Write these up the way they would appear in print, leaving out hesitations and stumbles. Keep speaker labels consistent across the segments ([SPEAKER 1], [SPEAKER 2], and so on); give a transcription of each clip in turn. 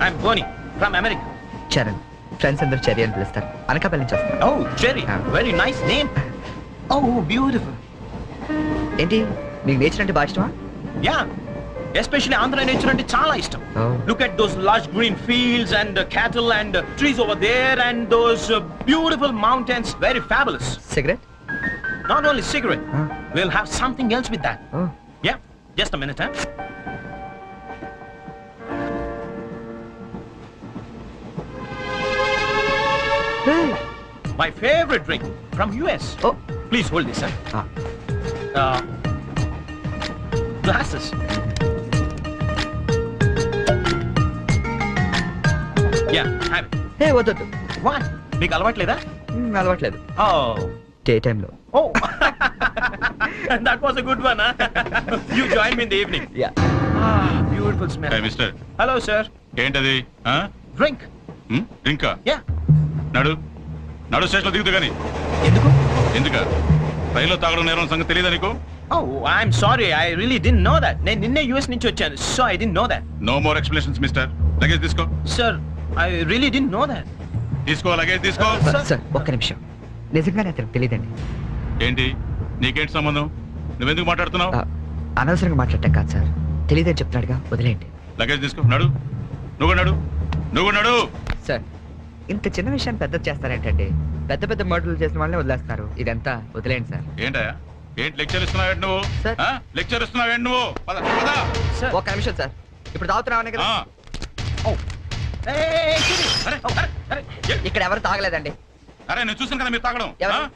[SPEAKER 1] I'm Boney from America.
[SPEAKER 2] Charan, friends అందరూ cherry అని పిలుస్తారు. అనకాపల్లి నుంచి వస్తాను.
[SPEAKER 1] ఓ చెర్రీ, వెరీ నైస్ నేమ్. ఓ బ్యూటిఫుల్.
[SPEAKER 2] ఏంటి మీకు నేచర్ అంటే బాగా ఇష్టమా?
[SPEAKER 1] యా, ఎస్పెషల్లీ ఆంధ్ర నేచర్ అంటే చాలా ఇష్టం. Look at those large green fields and cattle and trees over there and those beautiful mountains, very fabulous.
[SPEAKER 2] Cigarette?
[SPEAKER 1] Not only cigarette, we'll have something else with that.
[SPEAKER 2] Oh.
[SPEAKER 1] Yeah, just a minute, huh?
[SPEAKER 2] Hey.
[SPEAKER 1] My favorite drink from US.
[SPEAKER 2] Oh.
[SPEAKER 1] Please hold this, sir. Glasses. Yeah, have it.
[SPEAKER 2] Hey, వద్దు.
[SPEAKER 1] What? మీకు అలవాట్లేదా?
[SPEAKER 2] అలవాట్లేదు.
[SPEAKER 1] Oh.
[SPEAKER 2] Day టైంలో.
[SPEAKER 1] Oh. That was a good one, huh? You joined me in the evening.
[SPEAKER 2] Yeah.
[SPEAKER 1] Ah, beautiful smell.
[SPEAKER 3] Hey, mister.
[SPEAKER 1] Hello, sir.
[SPEAKER 3] ఏంటది?
[SPEAKER 1] Drink.
[SPEAKER 3] డ్రింకా?
[SPEAKER 1] Yeah.
[SPEAKER 3] నడు స్టేషన్లో దిగుతు కానీ. ఎందుకు రైల్లో తాగడం నేరం సంగతి తెలియదా నీకు?
[SPEAKER 1] Oh, I'm sorry. I really didn't know that. నేను నిన్నే US నుంచి వచ్చాను, so I didn't know that.
[SPEAKER 3] No more explanations, mister. Luggage తీసుకో.
[SPEAKER 1] Sir, I really didn't know that.
[SPEAKER 3] తీసుకో, లగేజ్ తీసుకో.
[SPEAKER 2] సార్ ఒక్క నిమిషం, నిజంగానే అతనికి తెలియదండి.
[SPEAKER 3] ఏంటి నీకేంటి సంబంధం? నువ్వెందుకు మాట్లాడుతున్నావు?
[SPEAKER 2] అనవసరంగా మాట్లాడటం కాదు సార్, తెలియదని చెప్తున్నాడుగా, వదిలేయండి.
[SPEAKER 3] లగేజ్ తీసుకో. నువ్వు నడు.
[SPEAKER 2] సార్, ఇంత చిన్న విషయాన్ని పెద్ద చేస్తారేంటండి? పెద్ద పెద్ద మర్డర్లు చేసిన వాళ్ళని వదిలేస్తారు. ఇదంతా వదిలేయండి సార్.
[SPEAKER 3] ఏంటి లెక్చర్ ఇస్తున్నావేంటి నువ్వు? లెక్చర్ ఇస్తున్నావేంటి నువ్వు?
[SPEAKER 2] ఒక్క నిమిషం సార్, ఇప్పుడు తాగుతున్నావనే కదా. ఇక్కడ ఎవరు తాగలేదండి.
[SPEAKER 3] అరే నేను చూసాను కదా మీరు తాగడం.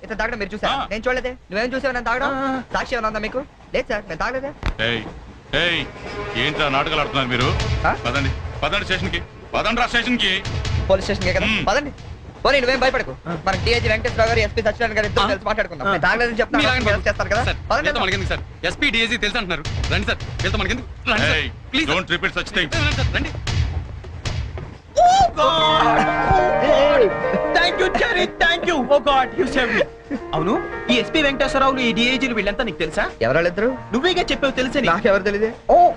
[SPEAKER 2] ఇతను తాగడం మీరు చూసారా? నేను చూడలేదే. నువ్వేం చూసావు నేను తాగడం? సాక్షి ఏమైనా ఉందా మీకు? లేదు సార్, నేను తాగలేదే.
[SPEAKER 3] ఏంట్రా నాటకాలు ఆడుతున్నారు మీరు? పదండి స్టేషన్కి. స్టేషన్కి.
[SPEAKER 2] పోలీస్ స్టేషన్కే కదా, పదండి. పోనీ నువ్వేం భయపడకు. మనకి డిఐజీ వెంకటేశ్వర గారు, ఎస్పీ సత్యనారాయణ గారు ఇద్దరు కలిసి మాట్లాడుకుందాం. నేను తాగలేదని చెప్తాను చేస్తారు కదా.
[SPEAKER 4] మనకెందుకు సార్? ఎస్పీ డిఐజీ తెలుసు అంటున్నారు. రండి సార్, వెళ్తాం. మనకెందుకు?
[SPEAKER 3] Please don't repeat such things.
[SPEAKER 4] రండి.
[SPEAKER 1] Oh God! Thank you, Jerry. Thank you. Oh God, you saved me. అవును, ఈ ఎస్పీ వెంకటేశ్వరరావు, ఈ డిఐజీలు వీళ్ళంతా నీకు తెలుసా?
[SPEAKER 2] ఎవరాళ్ళిద్దరు?
[SPEAKER 1] నువ్వేగా చెప్పావు తెలుసని.
[SPEAKER 2] నాకెవరు తెలియదే.
[SPEAKER 1] Oh.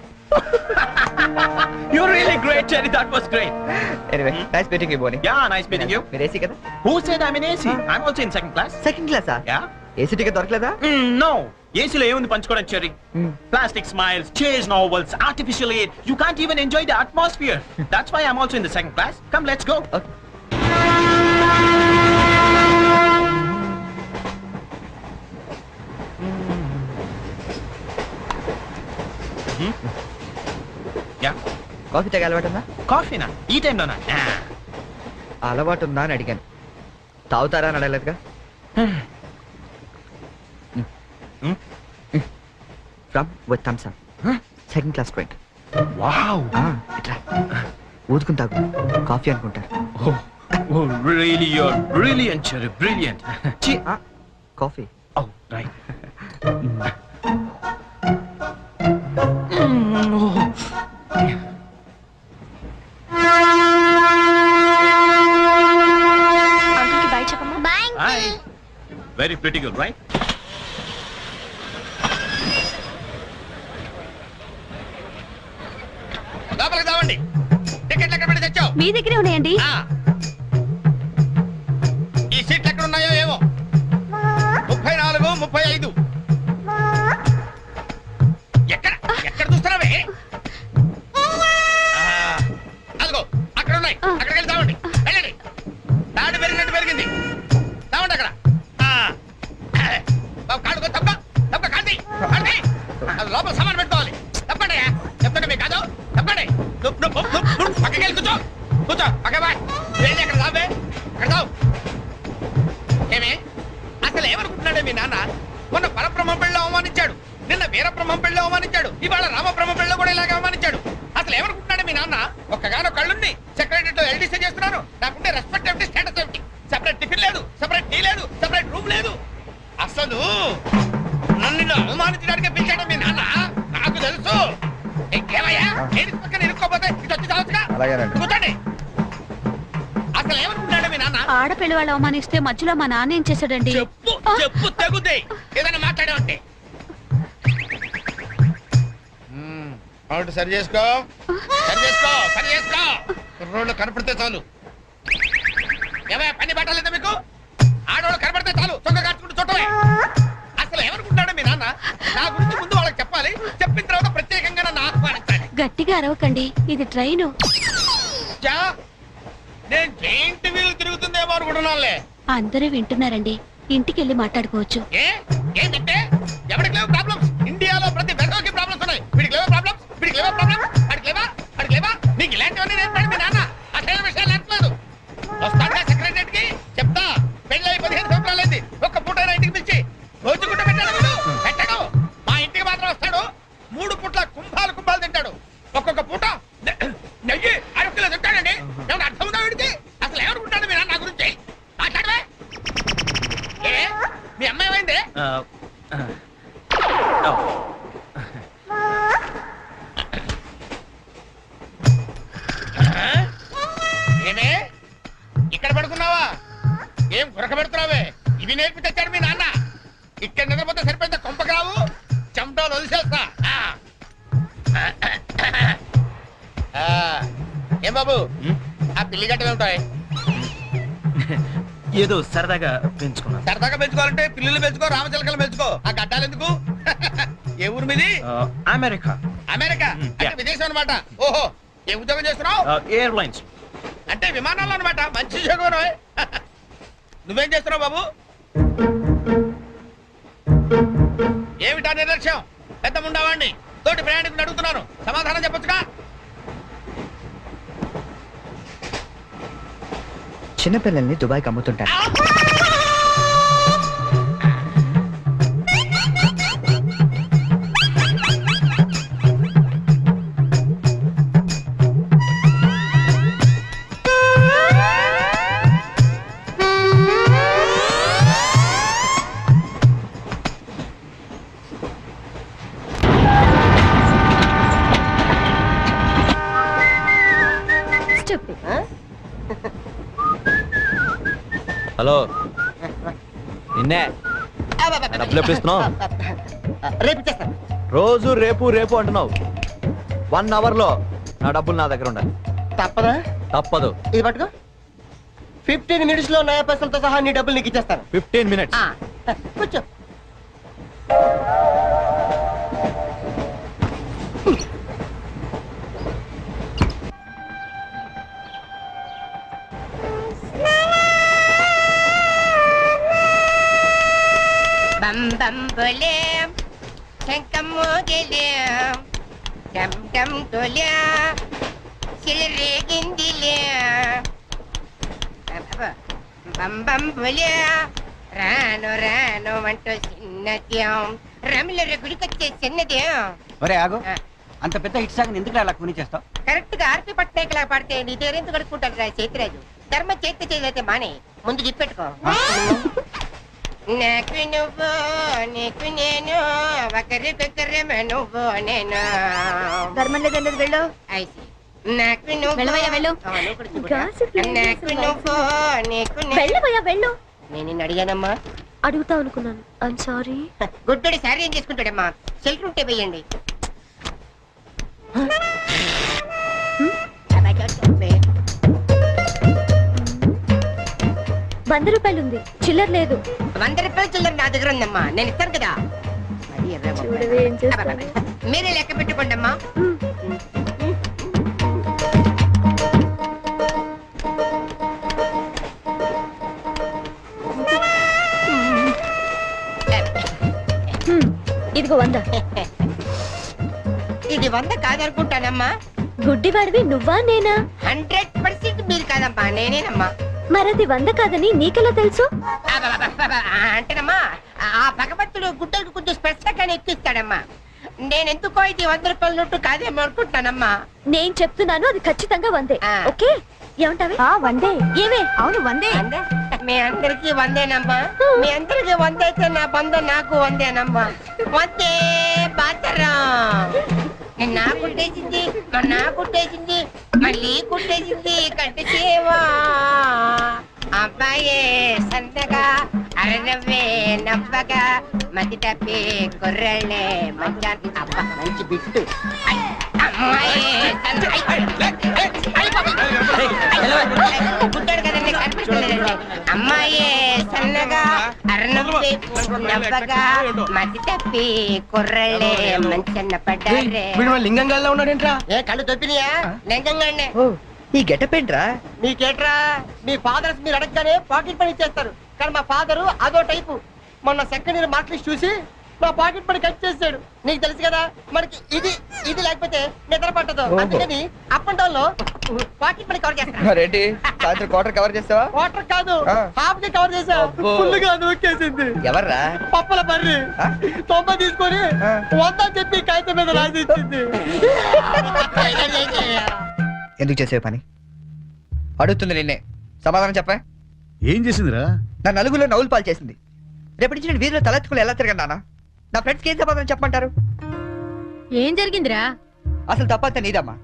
[SPEAKER 1] You're really great, Jerry. That was great.
[SPEAKER 2] Anyway, nice meeting you, Bonnie.
[SPEAKER 1] Yeah, nice meeting you.
[SPEAKER 2] మీరు ఏసీ కదా?
[SPEAKER 1] Who said I'm in AC? I'm also in second class.
[SPEAKER 2] Second క్లాసా?
[SPEAKER 1] Yeah.
[SPEAKER 2] ఏసీ టికెట్ దొరకలేదా?
[SPEAKER 1] No. ఏసీలో ఏముంది పంచుకోవడం, cherry? Plastic smiles, chase novels, artificial air. You can't even enjoy the atmosphere. That's why I'm also in the second class. Come, let's go.
[SPEAKER 2] Okay.
[SPEAKER 1] Yeah.
[SPEAKER 2] Coffee తాగే అలవాటు ఉందా?
[SPEAKER 1] కాఫీనా? ఈ టైంలోనా?
[SPEAKER 2] అలవాటు ఉందా అని అడిగాను. తాగుతారా అని అడగలేదుగా. From with thumbs up. Second class drink.
[SPEAKER 1] Wow.
[SPEAKER 2] ఇట్లా ఊదుకుని తాగు, కాఫీ అనుకుంటారు.
[SPEAKER 1] Oh, really, you're brilliant, Cherry, brilliant.
[SPEAKER 2] Coffee.
[SPEAKER 1] Oh, right.
[SPEAKER 5] అంకుల్కి బై చెప్పమ్మా. Bye.
[SPEAKER 1] Hi. Very pretty girl, right?
[SPEAKER 4] లోపలికి రావండి. టికెట్లు ఎక్కడ పెట్టి తెచ్చావు?
[SPEAKER 5] మీ దగ్గరే ఉన్నాయండి.
[SPEAKER 4] ఈ సీట్లు ఎక్కడ ఉన్నాయో ఏమో. 34, 35. ఎక్కడ చూస్తున్నావే? అదిగో అక్కడ ఉన్నాయి. అక్కడికి వెళ్ళి తావండి. వెళ్ళండి. తాడు పెరిగినట్టు పెరిగింది. తావండి అక్కడ. కాడుకో తప్ప కాంతి. అది లోపల సామాన్ పెట్టుకోవాలి. తప్పండి. చెప్తాడు మీకు కాదు. తప్పండి. పక్కకి వెళ్ళి కూర్చో. పక్క బాయ్. వెళ్ళి అక్కడ తావే. అక్కడ తావు. ఏమే అసలు ఏమనుకుంటున్నాడే మీ నాన్న? మొన్న పరబ్రహ్మం పెళ్ళి అవమానించాడు, నిన్న వీరబ్రహ్మం పెళ్ళి అవమానించాడు, ఇవాళ రామబ్రహ్మ పెళ్ళి కూడా ఇలాగే అవమానించాడు. అసలు ఏమనుకుంటున్నాడే మీ నాన్న? ఒక్కగానో కళ్ళుండి సెక్రటరీతో ఎల్డీసీ చేస్తున్నాను. నాకుండే రెస్పెక్ట్ ఏమిటి, స్టేటస్ ఏమిటి? సెపరేట్ టిఫిన్ లేదు, సెపరేట్ టీ లేదు, సెపరేట్ రూమ్ లేదు. అసలు నన్ను అవమానించడానికి పిలిచాడు మీ నాన్న. నాకు తెలుసు. ఏమయ్యా పక్కన ఇరుక్కోపోతే ఇటు వచ్చి చావచ్చుగా. కూర్చోండి. అసలు ఏమనుకుంటున్నాడు మీ నాన్న?
[SPEAKER 5] ఆడపిల్లి వాళ్ళు అవమానిస్తే మధ్యలో మా నాన్న ఏం చేశాడండి?
[SPEAKER 4] చెప్పు తెగుద్ది. ఏదైనా మాట్లాడావంటే సరి చేసుకో. కుర్రోళ్ళు కనపడితే చాలు. ఏమయ్య పని పట్టలేదా మీకు? ఆడవాళ్ళు కనపడితే చాలు చొక్క కాచుకుంటూ చుట్టమే. అసలు ఏమనుకుంటాడు మీ నాన్న? నా గురించి ముందు వాళ్ళకి చెప్పాలి, చెప్పిన తర్వాత ప్రత్యేకంగా నన్ను ఆహ్వానించాలి.
[SPEAKER 5] గట్టిగా అరవకండి, ఇది ట్రైను.
[SPEAKER 4] చా, నేను జైంట్ వీల్ తిరుగుతుందేమో అనుకుంటున్నానులే.
[SPEAKER 5] అందరూ వింటున్నారండి, ఇంటికి వెళ్ళి మాట్లాడుకోవచ్చు.
[SPEAKER 4] ఏంటంటే ఎవరికి లేవు ప్రాబ్లమ్స్? ఇండియాలో ప్రతి వెధవకి ప్రాబ్లమ్స్ ఉన్నాయి. వీడికి లేవా ప్రాబ్లమ్స్? వీడికి లేవా ప్రాబ్లమ్స్? వాడికి లేవా? వాడికి లేవా? నీకు ఇలాంటివన్నీ నేర్పాడు మీ నాన్న. అసలు విషయాలు నేర్పలేదు. వస్తాడా సెక్రటరీకి చెప్తా. పెళ్ళి 15 సంవత్సరాలైంది, ఒక్క పూట ఇంటికి పిలిచి రోజుకుంట పెట్టాడు. పెట్టాడు. మా ఇంటికి మాత్రం వస్తాడు, 3 పూట్ల కుంభాలు తింటాడు. ఒక్కొక్క పూట నెయ్యి 6 కిలో తింటాడండి. ఏమన్నా అర్థం ఉందా వీడికి? అసలు ఏమనుకుంటాడు మీ నాన్న నా గురించి? మాట్లాడవే. మీ అమ్మాయి ఏమైంది? ఏమే ఇక్కడ పడుకున్నావా? ఏం గురక పెడుతున్నావే? ఇవి నేర్పి తెచ్చాడు మీ నాన్న. ఇక్కడ నిద్రపోతే సరిపోయింది, కొంపకి రావు, చెమటలు వదిలేస్తా. ఏం బాబు ఆ పిల్లి గట్టలు ఉంటాయి?
[SPEAKER 1] ఏదో సరదాగా పెంచుకున్నాను.
[SPEAKER 4] సరదాగా పెంచుకోవాలంటే పిల్లులు పెంచుకో, రామచిలకలు పెంచుకో. ఆ గడ్డాలు ఎందుకు? ఏ ఊరు మీది?
[SPEAKER 1] అమెరికా.
[SPEAKER 4] అమెరికా అంటే విదేశం అనమాట. ఓహో, ఏ ఉద్యోగం చేస్తున్నావు?
[SPEAKER 1] ఎయిర్లైన్స్
[SPEAKER 4] అంటే విమానాలు అనమాట. మంచి ఉద్యోగం. నువ్వేం చేస్తున్నావు బాబు? ఏమిటా నిర్లక్ష్యం? పెద్ద ఉండవాడిని తోటి ప్రయాణికుని అడుగుతున్నాను, సమాధానం చెప్పొచ్చుగా.
[SPEAKER 2] చిన్నపిల్లల్ని దుబాయ్కి అమ్ముతుంటారు.
[SPEAKER 6] హలో, నిన్నే డబ్బులు ఎప్పుడు ఇస్తున్నావు?
[SPEAKER 2] రేపు ఇచ్చేస్తాను.
[SPEAKER 6] రోజు రేపు రేపు అంటున్నావు. 1 అవర్లో నా డబ్బులు నా దగ్గర ఉండాలి.
[SPEAKER 2] తప్పదా?
[SPEAKER 6] తప్పదు.
[SPEAKER 2] ఇది పట్టుకో. 15 మినిట్స్ లో నయా పైసలతో సహా నీ డబ్బులు నీకు ఇచ్చేస్తాను.
[SPEAKER 6] 15 మినిట్స్.
[SPEAKER 2] కూర్చో.
[SPEAKER 7] బం బం బోలేం శంఖం మోగలేం డమ్ డమ్ డోలా సిలరేగిందిలే బం బం బోలే రాను రాను అంటూ చిన్నదేం రమిల గుడికొచ్చే చిన్నదేం.
[SPEAKER 8] ఒరే ఆగు, అంత పెద్ద హిట్ సాగ్ ఎందుకు అలా కొని చేస్తావు?
[SPEAKER 7] కరెక్ట్ గా ఆర్పి పట్టేకలా పడితే నీ పేరెందుకు కడుక్కుంటారు రా చేతిరాజు. ధర్మ చేతి చేయలేతే మానే, ముందు జిప్పెట్టుకో. నాకు నువ్వు నీకు నేను ఒకరికొకరేమో నువ్వు నేను.
[SPEAKER 5] ధర్మం లేదన్నది వెళ్ళు.
[SPEAKER 7] అయితే నాకు నువ్వు
[SPEAKER 5] వెళ్ళవయ్యా, వెళ్ళు.
[SPEAKER 7] నాకు నువ్వు నీకు
[SPEAKER 5] వెళ్ళవయ్యా, వెళ్ళు.
[SPEAKER 7] నేను నిన్ను అడిగానమ్మా.
[SPEAKER 5] అడుగుతావు అనుకున్నాను. I'm sorry.
[SPEAKER 7] గుడ్డోడి సారీ ఏం చేసుకుంటాడమ్మా? షెల్టర్ ఉంటే వెయ్యండి.
[SPEAKER 5] ₹100 ఉంది, చిల్లర లేదు.
[SPEAKER 7] 100 రూపాయలు చిల్లర నా దగ్గర ఉందమ్మా, నేను ఇస్తాను కదా. మీరే లెక్క పెట్టుకోండి అమ్మా.
[SPEAKER 5] ఇదిగో 100.
[SPEAKER 7] ఇది 100 కాదనుకుంటానమ్మా.
[SPEAKER 5] గుడ్డివాడివి నువ్వా నేనా?
[SPEAKER 7] 100% మీరు కాదమ్మా, నేనేనమ్మా.
[SPEAKER 5] మరది 100 కాదని నీకెలా తెలుసు?
[SPEAKER 7] అంటేనమ్మా, ఆ భగవంతుడు గుడ్డలకు కొంచెం స్పెషల్గానే ఎక్కిస్తాడమ్మా. నేనెందుకో ఇది 100 రూపాయల నోటు కాదేమో అనుకుంటానమ్మా.
[SPEAKER 5] నేను చెప్తున్నాను, అది ఖచ్చితంగా 100. ఓకే, ఏమంటావి? 100. ఏమే? అవును 100.
[SPEAKER 7] మీ అందరికి 100ఏనమ్మా. మీ అందరికి 100 అయితే నా బంధం నాకు 100ఏనమ్మా. 100 బాతరం. నా కుట్టేసింది, నా కుట్టేసింది, మళ్ళీ కుట్టేసింది కంటి సేవా. అబ్బాయే సందగా అరనవ్వే నవ్వగా మతి తప్పి కుర్రళ్ళే మంచి అబ్బా మంచి బిట్టు. అమ్మాయి పుట్టాడు కదండి కనిపించలేదండి. అమ్మాయి సన్నగా అరణం నవ్వగా మతి తప్పి కుర్రళ్ళే మంచన్న పడ్డారే.
[SPEAKER 2] లింగంగా ఉన్నాడేంట్రా?
[SPEAKER 7] ఏ కళ్ళు తప్పినాయా? లింగంగానే.
[SPEAKER 2] ఓ ఈ గెటప్ ఏంట్రా?
[SPEAKER 7] మీకేట్రా, మీ ఫాదర్స్ మీరు అడగగానే పాకెట్ పని ఇచ్చేస్తారు, కానీ మా ఫాదరు అదో టైపు. మొన్న సెకండ్ ఇయర్ మార్క్ లిస్ట్ చూసి నా పాకెట్ పని కట్ చేసాడు. నీకు తెలుసు కదా, మనకి ఇది ఇది లేకపోతే నిద్ర పట్టదు. అందుకని అప్ అండ్ డౌన్ లో పాకెట్ పని కవర్ చేస్తాను.
[SPEAKER 2] ఏంటి సాయంత్రం క్వార్టర్ కవర్ చేస్తావా?
[SPEAKER 7] వాటర్ కాదు, హాఫ్ కి కవర్ చేసా. ఫుల్ గా నూకేసింది.
[SPEAKER 2] ఎవర్రా?
[SPEAKER 7] పప్పల బర్రి 90 తీసుకొని 100 చెప్పి కాగితం మీద రాసి ఇచ్చింది.
[SPEAKER 2] ఎందుకు చేసే పని అడుగుతుంది నిన్నే, సమాధానం చెప్పా.
[SPEAKER 6] ఏం చేసిందిరా?
[SPEAKER 2] నా నలుగులో నవ్వులు పాలు చేసింది. రేపటి నుంచి నేను వీధిలో తలెత్తుకుని ఎలా తిరగను నాన్న? నా ఫ్రెండ్స్కి ఏం సమాధానం చెప్పమంటారు?
[SPEAKER 5] ఏం జరిగిందిరా?
[SPEAKER 2] అసలు తప్పంతా నీదమ్మా.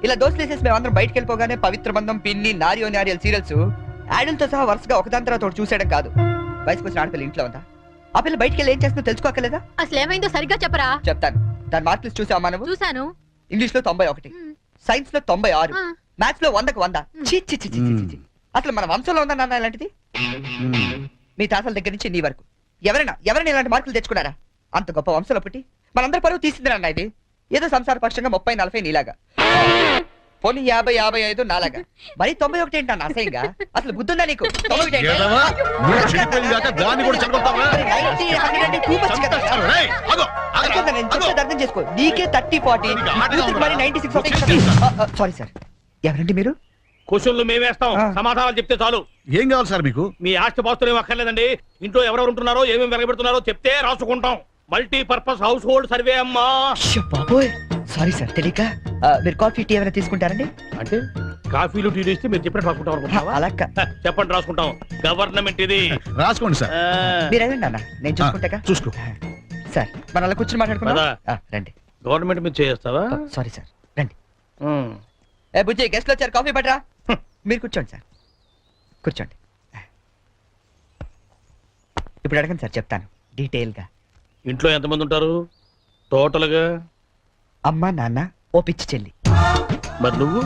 [SPEAKER 2] ఇలా దోస్తులు వేసేసి మేమందరం బయటకు వెళ్ళిపోగానే పవిత్ర బంధం, పిన్ని, నారియో నారియల్ సీరియల్స్ యాడల్తో సహా వరుసగా ఒకదాని తర్వాత ఒకటి చూసేయడం కాదు. వయసుకు వచ్చిన ఆడపిల్ల ఇంట్లో ఉందా? ఆ పిల్ల బయటకు వెళ్ళి ఏం చేస్తుందో తెలుసుకోకలేదా?
[SPEAKER 5] అసలు ఏమైందో సరిగ్గా చెప్పరా.
[SPEAKER 2] చెప్తాను. దాని మార్కులు చూసావా నువ్వు?
[SPEAKER 5] చూసాను.
[SPEAKER 2] ఇంగ్లీష్ లో 91, సైన్స్ లో 96, మ్యాథ్స్ లో 100కు 100. ఛీ, ఛీ, ఛీ, ఛీ, ఛీ, ఛీ. అసలు మన వంశంలో ఉందా నాన్న ఇలాంటిది? మీ తాతల దగ్గర నుంచి నీ వరకు ఎవరైనా ఇలాంటి మార్కులు తెచ్చుకున్నారా? అంత గొప్ప వంశంలో పుట్టి మనందరి పరువు తీసింది నాన్న ఇది. ఏదో సంసార పక్షంగా 30-40 నీలాగా, పోనీ 50-55 నాలాగా, మరి 91 ఏంటి అన్న అసహ్యంగా? అసలు బుద్ధుందా నీకు? 91 ఏంటి? నేను చెప్పేది అర్థం చేసుకో. నీకే 30-40, మరి 96. సారీ సార్, ఎవరండి మీరు?
[SPEAKER 4] క్వశ్చన్లు మేమేస్తాం, సమాధానాలు చెప్తే చాలు.
[SPEAKER 6] ఏం కావాలి సార్ మీకు?
[SPEAKER 4] మీ ఆస్తి పాస్తులు ఏం అక్కర్లేదండి. ఇంట్లో ఎవరెవరు ఉంటున్నారో, ఏమేమి వెలగబెడుతున్నారో చెప్తే రాసుకుంటాం. మల్టీపర్పస్ హౌస్ హోల్డ్ సర్వే అమ్మా.
[SPEAKER 2] బాబోయ్, సారీ సార్ తెలియక. మీరు కాఫీ టీ ఏమైనా తీసుకుంటారండి?
[SPEAKER 4] అంటే కాఫీలు టీలు ఇస్తే మీరు చెప్పినట్టు రాసుకుంటాం అనుకుంటున్నావా?
[SPEAKER 2] అలా
[SPEAKER 4] చెప్పండి, రాసుకుంటాం. గవర్నమెంట్ ఇది.
[SPEAKER 6] రాసుకోండి సార్.
[SPEAKER 2] మీరు వెళ్ళండి అన్న, నేను చూసుకుంటా.
[SPEAKER 6] చూసుకో
[SPEAKER 2] సార్, మన అలా కూర్చొని మాట్లాడుకుందాం. రండి.
[SPEAKER 4] గవర్నమెంట్ మీద చేస్తావా?
[SPEAKER 2] సారీ సార్, రండి. ఏ బుజ్జి, గెస్ట్లు వచ్చారు, కాఫీ పట్టరా. మీరు కూర్చోండి సార్, కూర్చోండి. ఇప్పుడు అడగండి సార్, చెప్తాను డీటెయిల్ గా.
[SPEAKER 4] ఇంట్లో ఎంతమంది ఉంటారు టోటల్ గా?
[SPEAKER 2] అమ్మ, నాన్న, ఓ పిచ్చి చెల్లి.
[SPEAKER 4] మరి నువ్వు?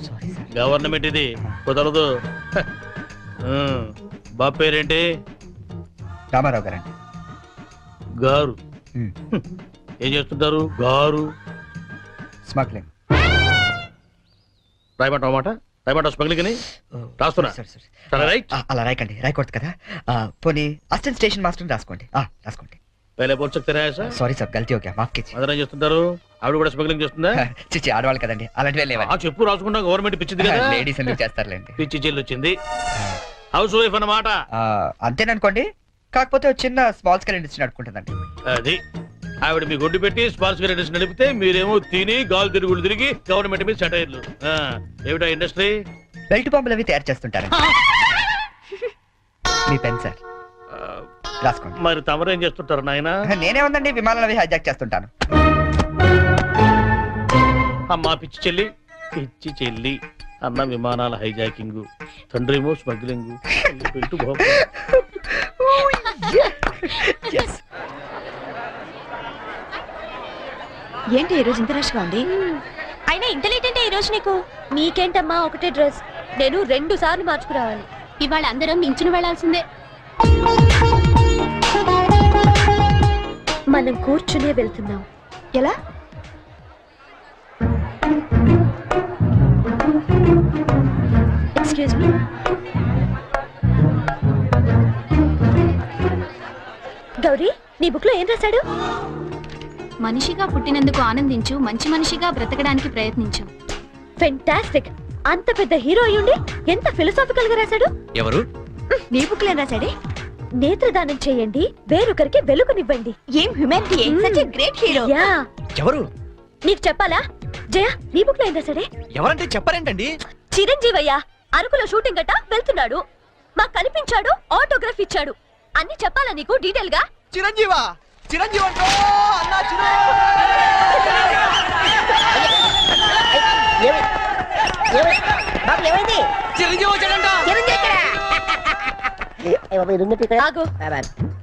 [SPEAKER 2] Sorry sir.
[SPEAKER 4] గవర్నమెంట్ ఇది, కుదరదు. బాబు పేరేంటి?
[SPEAKER 2] రామారావు గారండి.
[SPEAKER 4] గారు. ఏం చేస్తుంటారు గారు?
[SPEAKER 2] స్మగ్లింగ్.
[SPEAKER 4] రాయమంటావు మాట? రాయమంటావు స్మగ్లింగ్ అని? రాస్తున్నా.
[SPEAKER 2] అలా రాయకండి, రాయకూడదు కదా. పోనీ అసిస్టెంట్ స్టేషన్ మాస్టర్ రాసుకోండి. రాసుకోండి.
[SPEAKER 4] సారీ
[SPEAKER 2] సార్, గల్తీ ఓకే, మాఫ్ కిచ్చి.
[SPEAKER 4] అదరేం చేస్తుంటారు? ఆవిడ కూడా స్మగ్లింగ్ చేస్తుందా?
[SPEAKER 2] చిచ్చి, ఆడవాళ్ళు కదండి, అలాంటివి లేవా?
[SPEAKER 4] చెప్పు, రాసుకుంటాం. గవర్నమెంట్ పిచ్చింది కదా,
[SPEAKER 2] లేడీస్ ఎందుకు చేస్తారులేండి.
[SPEAKER 4] పిచ్చి చెల్లి వచ్చింది. హౌస్ వైఫ్ అన్నమాట.
[SPEAKER 2] అంతేననుకోండి, కాకపోతే చిన్న స్మాల్ స్కేల్ ఇండస్ట్రీ నడుపుకుంటుందండి.
[SPEAKER 4] అది ఆవిడ మీ గొడ్డు పెట్టి స్మాల్ స్కేల్ ఇండస్ట్రీ నడిపితే మీరేమో తిని గాలు తిరుగులు తిరిగి గవర్నమెంట్ మీద సెటైర్లు. ఏమిటా ఇండస్ట్రీ?
[SPEAKER 2] బెల్ట్ బాంబులు అవి తయారు చేస్తుంటారు. మీ పెన్ సార్, రాసుకోండి.
[SPEAKER 4] మరి తమరేం చేస్తుంటారు నాయన?
[SPEAKER 2] నేనే ఉందండి, విమానాలు అవి హైజాక్ చేస్తుంటాను.
[SPEAKER 4] అమ్మా పిచ్చి చెల్లి, పిచ్చి చెల్లి. అన్న విమానాల హైజాకింగ్, తండ్రేమో స్మగ్లింగ్.
[SPEAKER 5] ఏంటి ఈ రోజు ఇంత రష్ గా ఉంది? అయినా ఇంత లేట్ అంటే ఈ రోజు నీకు? మీకేంటమ్మా, ఒకటే డ్రెస్. నేను 2 సార్లు మార్చుకురావాలి. ఇవాళ అందరం మించును వెళ్లాల్సిందే. మనం కూర్చునే వెళ్తున్నాం. ఎలా? Excuse me. గౌరీ, నీ బుక్ లో ఏం రాశాడు?
[SPEAKER 9] మనిషిగా పుట్టినందుకు ఆనందించు, మంచి మనిషిగా బ్రతకడానికి ప్రయత్నించు.
[SPEAKER 5] ఫెంటాస్టిక్. అంత పెద్ద హీరో అయ్యుండి ఎంత ఫిలసాఫికల్ గా రాశాడు.
[SPEAKER 6] ఎవరు?
[SPEAKER 5] నీ బుక్ లో రాశాడే, నేత్రదానం చేయండి, వేరొకరికి వెలుగునివ్వండి. ఏం humanity, such a great hero. Yeah.
[SPEAKER 6] ఎవరు?
[SPEAKER 5] నీకు చెప్పాలా? జయ, నీ బుక్ లో ఏం రాశాడే?
[SPEAKER 6] ఎవరంటే చెప్పారేంటండి?
[SPEAKER 5] చిరంజీవయ్య అరకులో షూటింగ్ గట్ట వెళ్తున్నాడు, మాకు కనిపించాడు, ఆటోగ్రాఫ్ ఇచ్చాడు. అన్ని చెప్పాలా నీకు డీటెయిల్ గా?
[SPEAKER 6] చిరంజీవా? చిరంజీవి అంటో అన్నా,
[SPEAKER 7] చిరంజీవి వచ్చాడంట.
[SPEAKER 5] ఆగు.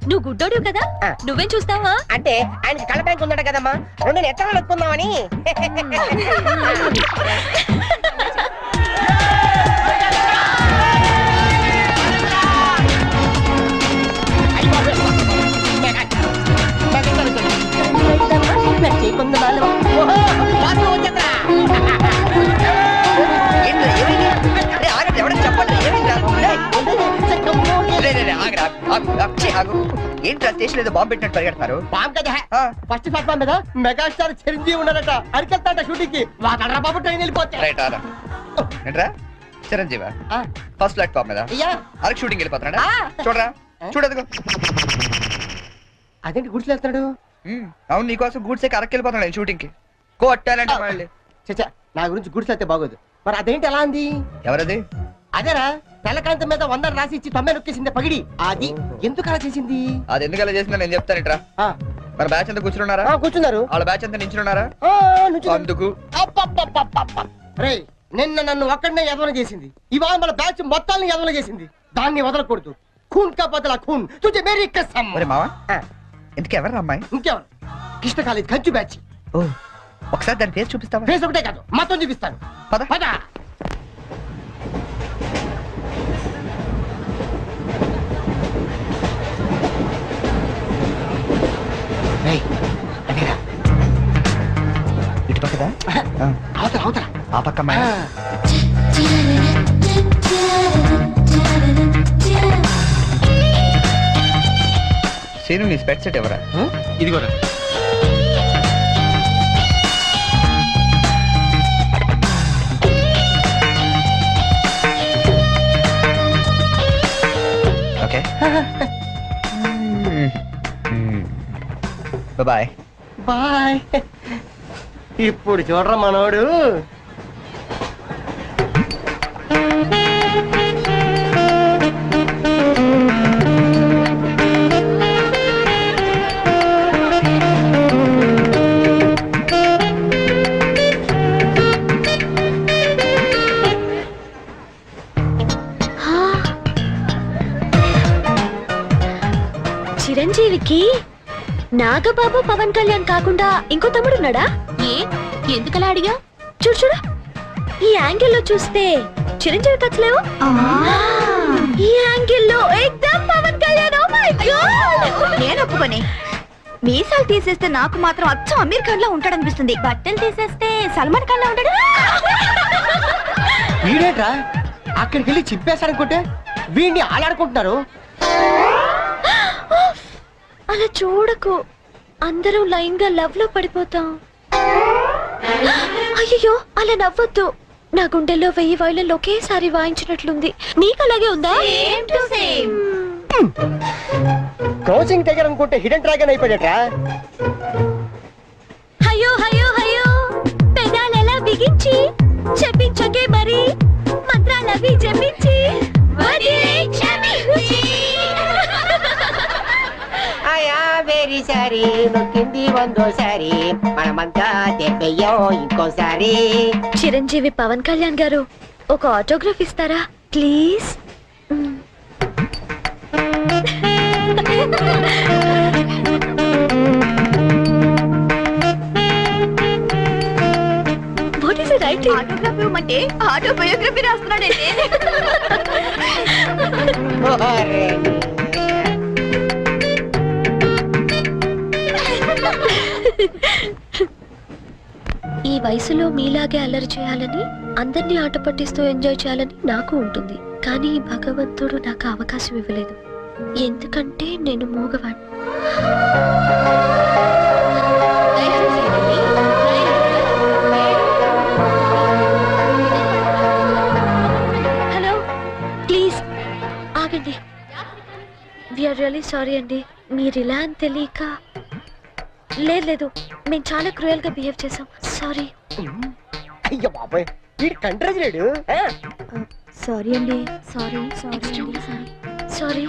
[SPEAKER 5] నువ్వు గుడ్డోడు కదా
[SPEAKER 7] ఆ.
[SPEAKER 5] నువ్వేం చూస్తావా?
[SPEAKER 7] అంటే ఆయనకి కళ్ళ బ్యాంక్ ఉందట కదమ్మా, రెండు ఎత్తనాలు ఎక్కుందామని.
[SPEAKER 2] ఏంట్రా, ఏమైంది? అరే, ఆగండి, ఎవరైనా చెప్పండి, ఏమైందిరా? రేయ్, రే, రే, రే, ఆగురా, ఆగు, ఆగు, ఛీ, ఆగు. ఏంట్రా స్టేషన్ ఏదో బాంబు పెట్టినట్టు పరిగెడతారు?
[SPEAKER 7] బామ్ కదా
[SPEAKER 2] ఆ,
[SPEAKER 7] ఫస్ట్ ప్లాట్ఫామ్ మీద మెగాస్టార్ చిరంజీవి ఉన్నారట, అరికెళ్తాట షూటింగ్ కి. వాడరా బాబు ట్రైన్ వెళ్ళిపోతే.
[SPEAKER 2] రైట్, ఆరా. ఏంట్రా చిరంజీవా? ఫస్ట్ ప్లాట్ఫామ్ మీద
[SPEAKER 7] అయ్యా
[SPEAKER 2] అరకు షూటింగ్ వెళ్ళిపోతున్నాడా?
[SPEAKER 7] ఆ.
[SPEAKER 2] చూడరా, చూడదుగో.
[SPEAKER 7] అదేంటి గుడిసెలు వెళ్తాడు?
[SPEAKER 2] అవును, నీకోసం గూడ్సే అరకు వెళ్ళిపోతున్నాడు షూటింగ్ కి. కొట్టాలంటే మళ్ళీ.
[SPEAKER 7] చచ్చా, నా గురించి గుడిసె వెళ్తే బాగోదు. మరి అదేంటి ఎలా అంది?
[SPEAKER 2] ఎవరది?
[SPEAKER 7] అదేరా, తెల్లకాంతం మీద 100 రాసి ఇచ్చి 90 నొక్కేసింది పగిడి. అది ఎందుకు అలా చేసింది?
[SPEAKER 2] అది ఎందుకు అలా చేసిందో నేను చెప్తానంట్రా.
[SPEAKER 7] ఆ,
[SPEAKER 2] మన బ్యాచ్ అంతా కూర్చున్నారా?
[SPEAKER 7] ఆ, కూర్చున్నారు.
[SPEAKER 2] వాళ్ళ బ్యాచ్ అంతా నించున్నారా?
[SPEAKER 7] ఆ, నుంచున్నారు.
[SPEAKER 2] అందుకు
[SPEAKER 7] అబ్బబ్బబ్బబ్బబ్బ. రేయ్, నిన్న నన్ను ఒక్కడనే ఎదవన చేసింది, ఇవాళ మన బ్యాచ్ మొత్తాన్ని ఎదవన చేసింది. దాన్ని వదలకూడదు. ఖూన్ కా బదలా ఖూన్, తుజే మేరీ కసమ్.
[SPEAKER 2] ఒరే మావా,
[SPEAKER 7] ఆ,
[SPEAKER 2] ఎందుకు ఎవరు అమ్మాయి?
[SPEAKER 7] ఇంకెవరు? కృష్ణ కాలేజ్ కంచు బ్యాచ్.
[SPEAKER 2] ఓ, ఒకసారి దాని పేరు చూపిస్తావా?
[SPEAKER 7] ఫేస్ ఒకటే కాదు, మొత్తం చూపిస్తాను.
[SPEAKER 2] పద.
[SPEAKER 7] పద. రేయ్, అదేరా.
[SPEAKER 2] ఇటు పక్కదా? ఆ,
[SPEAKER 7] అవతల అవతల.
[SPEAKER 2] ఆ పక్క అమ్మాయి.
[SPEAKER 7] ఆ.
[SPEAKER 2] సీను, నీ స్పెట్ సెట్ ఎవరా?
[SPEAKER 4] ఇదిగోరా.
[SPEAKER 2] ఓకే. బాయ్.
[SPEAKER 7] బాయ్. ఇప్పుడు చూడరా మనోడు.
[SPEAKER 5] చిరంజీవికి నాగబాబు పవన్ కళ్యాణ్ కాకుండా ఇంకో తమ్ముడున్నాడా?
[SPEAKER 9] ఏ ఎందుకలా అడిగా?
[SPEAKER 5] చూడు చూడు, ఈ యాంగిల్ లో చూస్తే చిరంజీవి కచ్చలేవు, ఈ యాంగిల్ లో ఎక్దమ్ Pawan Kalyan. Oh my God,
[SPEAKER 10] నేను ఒప్పుకొని మీసాలు తీసేస్తే నాకు మాత్రం అచ్చం అమీర్ ఖాన్ లా ఉంటాడనిపిస్తుంది.
[SPEAKER 5] బట్టలు తీసేస్తే సల్మాన్ ఖాన్ లా ఉంటాడు.
[SPEAKER 7] వీడేట్రా అక్కడికి వెళ్ళి చింపేశాడనుకుంటే వీడిని ఆలాడుకుంటున్నారు.
[SPEAKER 5] అలా చూడకు, అందరం లైన్ గా లవ్ లో పడిపోతాం. అయ్యో, అలా నవ్వొద్దు. నా గుండెల్లో 1000 వైలన్లు ఒకేసారి వాయించినట్లుంది. నీకు అలాగే ఉందా?
[SPEAKER 7] క్రోసింగ్ దగ్గర అనుకుంటే హిడెన్ డ్రాగన్ అయిపోయాడట్రా.
[SPEAKER 5] అయ్యో అయ్యో అయ్యో, పెదాలెలా బిగించి చెప్పించకే మరి, మంత్రాలవి చెప్పించి
[SPEAKER 7] ఆయా వెరీ సారీ, నొక్కింది 100సారి, మనమంతా దెబ్బయ్యో ఇంకోసారి.
[SPEAKER 5] చిరంజీవి పవన్ కళ్యాణ్ గారు, ఒక ఆటోగ్రాఫ్ ఇస్తారా please? What is it writing?
[SPEAKER 10] Autograph ఇవ్వమంటే ఆటోబయోగ్రఫీ రాస్తున్నాడైతే. ఈ వయసులో మీలాగే అల్లరి చేయాలని, అందరినీ ఆట పట్టిస్తూ ఎంజాయ్ చేయాలని నాకు ఉంటుంది. కానీ భగవంతుడు నాకు అవకాశం ఇవ్వలేదు. ఎందుకంటే నేను మూగవాణ్ణి. హలో, ప్లీజ్ ఆగండి. వీఆర్ రియలీ సారీ అండి. మీరు ఇలా అని తెలియక. లేదు, మేము చాలా క్రూయల్ గా బిహేవ్ చేసాం. సారీ.
[SPEAKER 7] అయ్యో బాబాయ్, వీడు కంట్రజులేడు.
[SPEAKER 5] సారీ అండి. Sorry sorry sorry.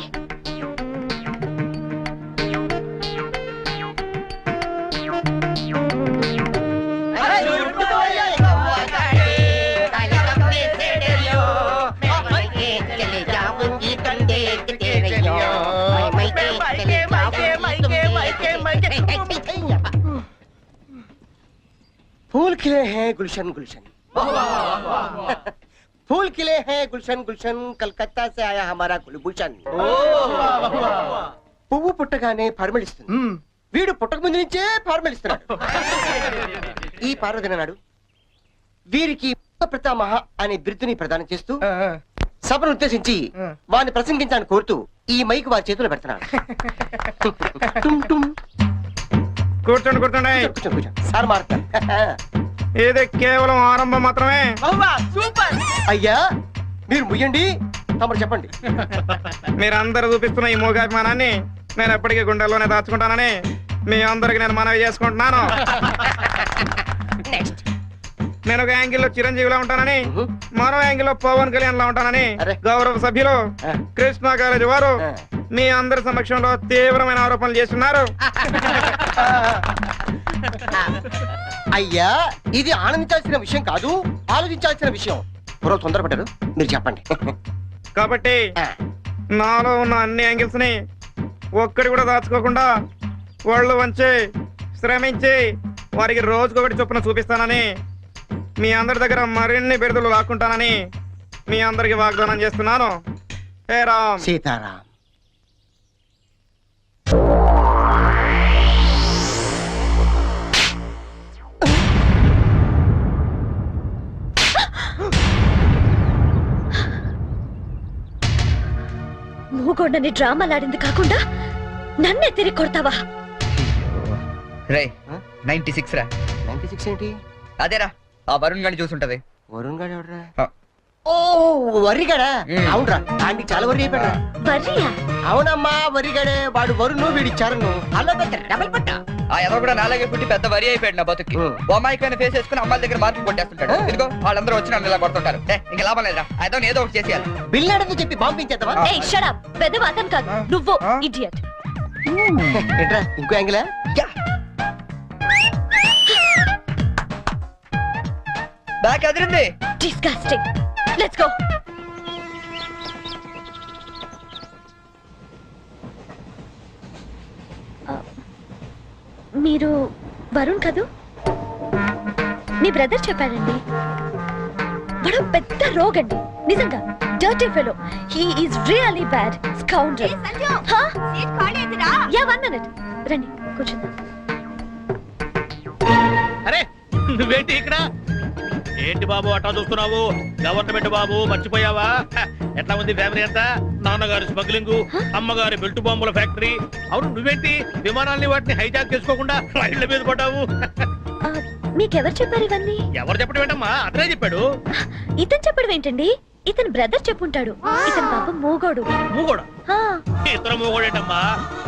[SPEAKER 7] चले जाऊंगी तुम देखते रहियो, मैं के चले खिले हैं गुलशन गुलशन फूल खिले हैं गुलशन गुलशन कलकत्ता से आया हमारा कुलभूषण పువ్వు పుట్టగానే పరిమళిస్తుంది వీడు పుట్టక ముందు నుంచే పరిమళిస్తున్నాడు ఈ పార్వదిన నాడు వీరికి ప్రతామహ అనే బిరుదుని ప్రదానం చేస్తూ సభను ఉద్దేశించి వారిని ప్రసంగించాలని కోరుతూ ఈ మైక్ వారి చేతిలో పెడుతున్నాడు
[SPEAKER 4] కూర్చోండి కూర్చోండి
[SPEAKER 7] సార్ మారుతారు
[SPEAKER 4] ఇది కేవలం ఆరంభం మాత్రమే.
[SPEAKER 2] సూపర్.
[SPEAKER 7] అయ్యా మీరు ముయ్యండి, తమరు చెప్పండి.
[SPEAKER 4] మీరందరూ చూపిస్తున్న ఈ మూగాభిమానాన్ని నేను ఎప్పటికీ గుండెల్లోనే దాచుకుంటానని మీ అందరికి నేను మనవి చేసుకుంటున్నాను. నేను ఒక యాంగిల్లో చిరంజీవిలా ఉంటానని, మరో యాంగిల్లో పవన్ కళ్యాణ్ లా ఉంటానని గౌరవ సభ్యులు కృష్ణా కాలేజీ వారు మీ అందరి సమక్షంలో తీవ్రమైన ఆరోపణలు చేస్తున్నారు.
[SPEAKER 7] అయ్యా ఇది ఆనందించాల్సిన విషయం కాదు, ఆలోచించాల్సిన విషయం. పూర్వం తొందరపడ్డారు, మీరు చెప్పండి.
[SPEAKER 4] కాబట్టి నాలో ఉన్న అన్ని యాంగిల్స్ ని ఒక్కడి కూడా దాచుకోకుండా వాళ్ళు వంచి శ్రమించి వారికి రోజుకొకటి చొప్పున చూపిస్తానని, మీ అందరి దగ్గర మరిన్ని బిరుదులు లాక్కుంటానని మీ అందరికి వాగ్దానం చేస్తున్నాను. హే రామ్
[SPEAKER 7] సీతారాం.
[SPEAKER 10] మూగొండని డ్రామాలాడింది కాకుండా నన్నే తిరిగి కొడతావా?
[SPEAKER 2] రే 96 రా.
[SPEAKER 7] 96 ఏంటి?
[SPEAKER 2] అదేరా ఆ వరుణ్ గాని చూసుంటది.
[SPEAKER 7] వరుణ్ గాడు ఎవడరా? ఓ వరిగాడా? అవునరా, దానికి చాలా వరి అయిపోయాడు.
[SPEAKER 10] వర్రియా?
[SPEAKER 7] అవునమ్మా వరిగాడే. వాడు వరుణ్ వీడి చరణ్ అలా పెట్టారు, డబల్ పట్ట.
[SPEAKER 2] ఆ ఎదో కూడా నాలాగే పుట్టి పెద్ద వరి అయిపోయాడు నా బతుక్కి. అమ్మాయికైనా ఫేస్ వేసుకుని అమ్మాయిల దగ్గర మార్కులు కొట్టేస్తుంటాడు. ఇదిగో వాళ్ళందరూ వచ్చి నన్ను ఇలా కొడుతుంటారు. ఇంకా లాభం లేదురా, అదో ఏదో ఒకటి చేసేయాలి.
[SPEAKER 7] బిల్లాడని చెప్పి బాంబించేద్దామా?
[SPEAKER 10] ఏయ్ షట్ అప్. పెద్ద అతను కాదు నువ్వు, ఇడియట్.
[SPEAKER 7] ఏంట్రా ఇంకో యాంగిలా?
[SPEAKER 2] Back Adirindi.
[SPEAKER 10] Disgusting. Let's go. మీరు వరుణ్ కదూ? మీ బ్రదర్ చెప్పాడండి. వాడు పెద్ద రోగ్ అండి, నిజంగా dirty fellow. He is really bad scoundrel. Yeah 1 minute. రండి కూర్చుందాం.
[SPEAKER 1] అరే నువ్వేంటి ఇక్కడ? ఏంటి బాబు అట్టా చూస్తున్నావు? గవర్నమెంట్ బాబు మర్చిపోయావా? ఎట్లా ఉంది ఫ్యామిలీ అంతా? నాన్నగారు స్మగ్లింగ్, అమ్మగారి బెల్ట్ బాంబుల ఫ్యాక్టరీ. అవును నువ్వేంటి విమానాల్ని వాటిని హైజాక్ చేసుకోకుండా రైళ్ల మీద పడ్డావు?
[SPEAKER 10] మీకెవరు చెప్పారు ఇవన్నీ?
[SPEAKER 1] ఎవరు చెప్పడం ఏంటమ్మా? అతనే చెప్పాడు.
[SPEAKER 10] ఇతను చెప్పడం ఏంటండి? ఇతను బ్రదర్ చెప్పుంటాడు. ఇతను పాపం మూగోడు.
[SPEAKER 1] మూగోడా? ఇతను మూగోడేటమ్మా.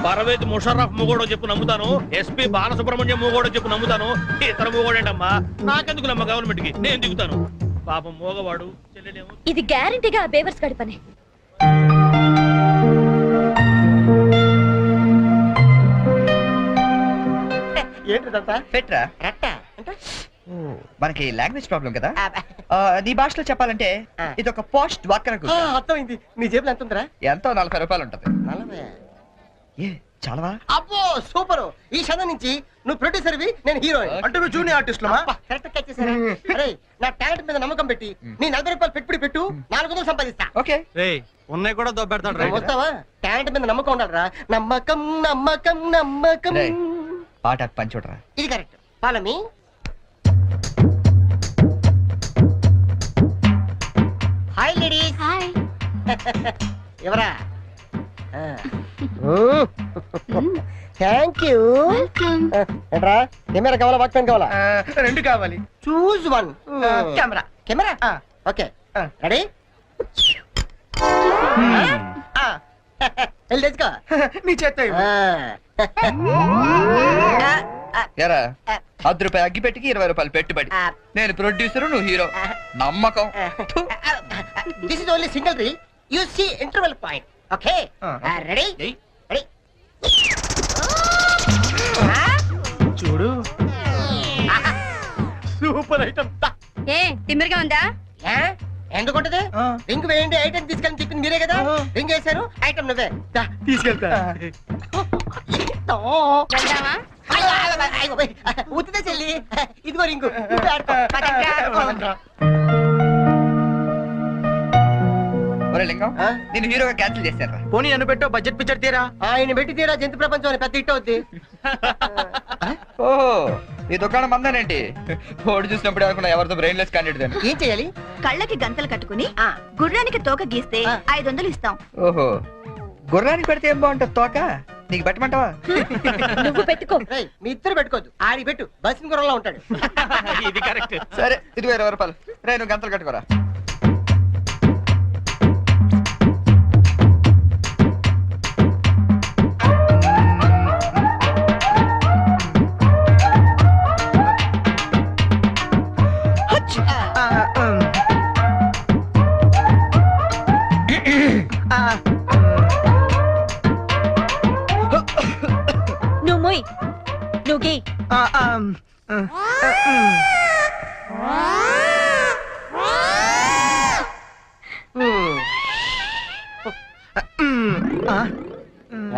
[SPEAKER 1] పర్వేజ్ ముషర్రఫ్ మూగోడో చెప్పు నమ్ముతాను, ఎస్పీ బాలసుబ్రహ్మణ్యం మూగోడో చెప్పు నమ్ముతాను. ఇతను మూగోడేటమ్మా. నాకెందుకు నమ్మ గవర్నమెంట్ కి, నేను దిగుతాను. పాపం మూగవాడు చెల్లెలేమో.
[SPEAKER 10] ఇది గ్యారంటీగా ఆ బేవర్స్ గడి పని.
[SPEAKER 7] ఏంటిదంతా?
[SPEAKER 2] పెట్రా
[SPEAKER 7] రట్ట అంటే
[SPEAKER 2] మనకి లాంగ్వేజ్ ప్రాబ్లం కదా. నీ భాషలో చెప్పాలంటే ఇది ఒక పోస్ట్ డ్వాక్రా గ్రూప్.
[SPEAKER 7] అర్థమైంది. నీ జేబులో ఎంత ఉందిరా?
[SPEAKER 2] ఎంతో 40 రూపాయలు ఉంటది.
[SPEAKER 7] 40?
[SPEAKER 2] ఏ చాలవా?
[SPEAKER 7] అబ్బో సూపర్. ఈ క్షణం నుంచి నువ్వు ప్రొడ్యూసర్వి, నేను హీరోయిన్.
[SPEAKER 1] అంటే నువ్వు జూనియర్ ఆర్టిస్ట్ లమా?
[SPEAKER 7] కరెక్ట్ క్యాచ్ చేశారా? అరే నా టాలెంట్ మీద నమ్మకం పెట్టి నీ 40 రూపాయలు పెట్టుబడి పెట్టు, 400 సంపాదిస్తా.
[SPEAKER 2] ఓకే
[SPEAKER 6] ఉన్నాయి కూడా దొబ్బెడతాడు.
[SPEAKER 7] వస్తావా? టాలెంట్ మీద నమ్మకం ఉండాలిరా. నమ్మకం నమ్మకం నమ్మకం.
[SPEAKER 2] పాట పని చూడరా.
[SPEAKER 7] ఇది correct. Follow me. Hi ladies.
[SPEAKER 9] Hi.
[SPEAKER 7] ఎవరా? Thank you. ఏంట్రా కెమెరా కావాలా, వాక్ పెన్ కావాలా?
[SPEAKER 2] 2 కావాలి.
[SPEAKER 7] Choose 1. Camera. Camera okay. Ready? వెళ్ళి తెచ్చుకో.
[SPEAKER 2] నీ చేత ఎరా 10 రూపాయలు అగ్గి పెట్టికి 20 రూపాయలు పెట్టుబడి. నేను ప్రొడ్యూసర్, నువ్వు హీరో. నమ్మకం.
[SPEAKER 7] This is only single reel. You see interval point. Okay ready? Ready.
[SPEAKER 2] చూడు.
[SPEAKER 1] Super item.
[SPEAKER 5] ఏ తిమ్మిరిగా ఉందా?
[SPEAKER 7] ఎందుకుంటది? రింగ్ వేయండి, ఐటమ్ తీసుకెళ్ళి చెప్పింది మీరే కదా. రింగ్ వేశారు, ఐటమ్ నువ్వే.
[SPEAKER 1] తీసుకెళ్తా.
[SPEAKER 5] వెళ్దామా?
[SPEAKER 7] ఉత్తితే చెల్లి ఇదిగో రింగు
[SPEAKER 2] ఒరే లింగం నేను హీరోగా క్యాన్సిల్ చేశాను.
[SPEAKER 6] పోనీ నన్ను పెట్టో బడ్జెట్ పిక్చర్ తీరా.
[SPEAKER 7] ఆయన పెట్టి తీరా జంతు ప్రపంచం అని పెద్ద హిట్ అవుద్ది.
[SPEAKER 2] ఓహో ఈ దుకాణం మందానేంటి? ఓడి చూసినప్పుడు అనుకున్నా ఎవరితో బ్రెయిన్లెస్ క్యాండిడేట్ అని.
[SPEAKER 7] ఏం చేయాలి?
[SPEAKER 5] కళ్ళకి గంతలు కట్టుకుని గుర్రానికి తోక గీస్తే 500 ఇస్తాం.
[SPEAKER 2] ఓహో గుర్రానికి పెడితే ఏం బాగుంటుంది తోక? నీకు పెట్టమంటావా?
[SPEAKER 5] నువ్వు పెట్టుకో.
[SPEAKER 7] మీ ఇద్దరు పెట్టుకోవద్దు, ఆడి పెట్టు, బస్సు గుర్రంలో ఉంటాడు.
[SPEAKER 1] ఇది కరెక్ట్.
[SPEAKER 2] సరే ఇదిగో 20 రూపాయలు. రే నువ్వు గంతలు కట్టుకోరా.
[SPEAKER 5] నువ్వు మొయ్, నువ్వు గీ.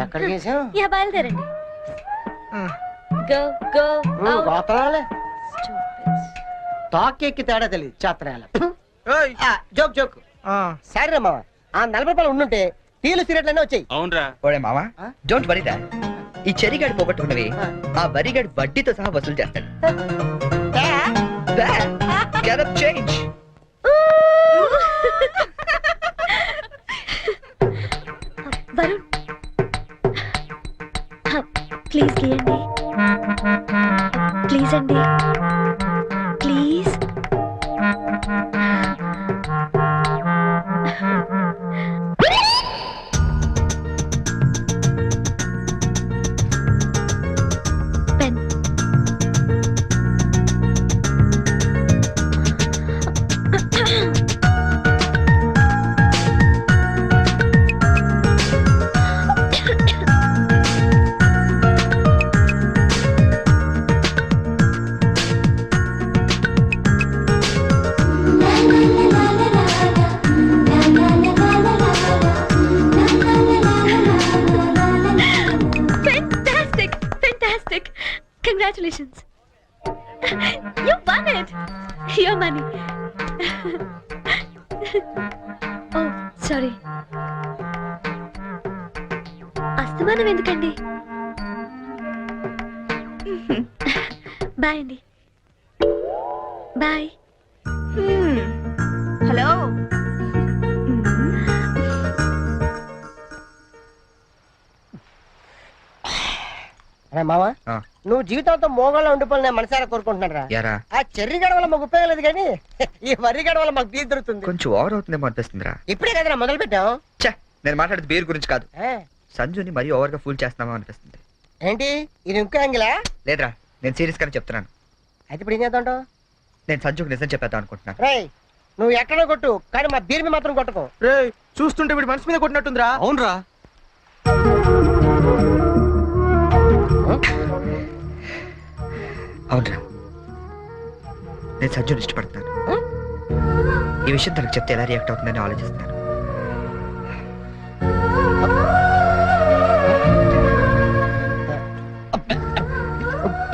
[SPEAKER 7] ఎక్కడ చేసావు?
[SPEAKER 5] ఇక బయలుదేరండి. గో గో
[SPEAKER 7] గోతరాలే తాకెక్కి తేడా తెలియదు చాత్రాల. Joke joke. సరే మామ, ఆ 40 రూపాయలు ఉండుంటే టీలు సిగరెట్లనే వచ్చాయి.
[SPEAKER 3] అవునరా.
[SPEAKER 2] ఓడే మావా డోంట్ వరీ దా. ఈ చెరిగాడు పోగొట్టుకున్నవి ఆ వరిగాడు వడ్డీతో సహా వసూలు చేస్తాడు. Get up change.
[SPEAKER 10] Varun please గీయండి, ప్లీజ్ అండి, please. Pen. Fantastic! Fantastic! Congratulations! You won it! Your money. Oh, sorry. అస్తమానం ఎందుకండి? బాయ్ అండి. బాయ్. హలో.
[SPEAKER 7] మామ
[SPEAKER 2] ఆ.
[SPEAKER 7] నువ్వు జీవితంతో మోగాళ్ళ ఉండిపోయి మనసారా కోరుకుంటున్నారా?
[SPEAKER 2] యారా
[SPEAKER 7] ఆ చెర్రి గడ వల్ల మాకు ఉపయోగం లేదు కానీ ఈ వరి గడ వల్ల మాకు బీర్ దొరుకుతుంది.
[SPEAKER 2] కొంచెం ఓవర్ అవుతుందేమో అనిపిస్తుందిరా.
[SPEAKER 7] ఇప్పుడే కదా మొదలు పెట్టాం.
[SPEAKER 2] ఛే నేను మాట్లాడేది బీర్ గురించి కాదు. సంజుని మరీ ఓవర్ గా ఫూల్ చేస్తున్నామో అనిపిస్తుంది.
[SPEAKER 7] ఏంటి ఇది ఇంకో యాంగిలా?
[SPEAKER 2] లేదురా నేను సీరియస్ గానే చెప్తున్నాను.
[SPEAKER 7] అయితే ఇప్పుడు ఏం చేద్దాం?
[SPEAKER 2] నేను సంజుకి నిజం చెప్పేద్దాం అనుకుంటున్నాను.
[SPEAKER 7] రేయ్ నువ్వు ఎక్కడో కొట్టు కానీ మా బీర్ మీద మాత్రం కొట్టకు.
[SPEAKER 6] రే చూస్తుంటే వీడి మనసు మీద కొట్టినట్టుందిరా.
[SPEAKER 8] అవునరా.
[SPEAKER 2] అవునరా నేను సంజుని ఇష్టపడుతున్నాను. ఈ విషయం తనకు చెప్తే ఎలా రియాక్ట్ అవుతుందని ఆలోచిస్తున్నాను.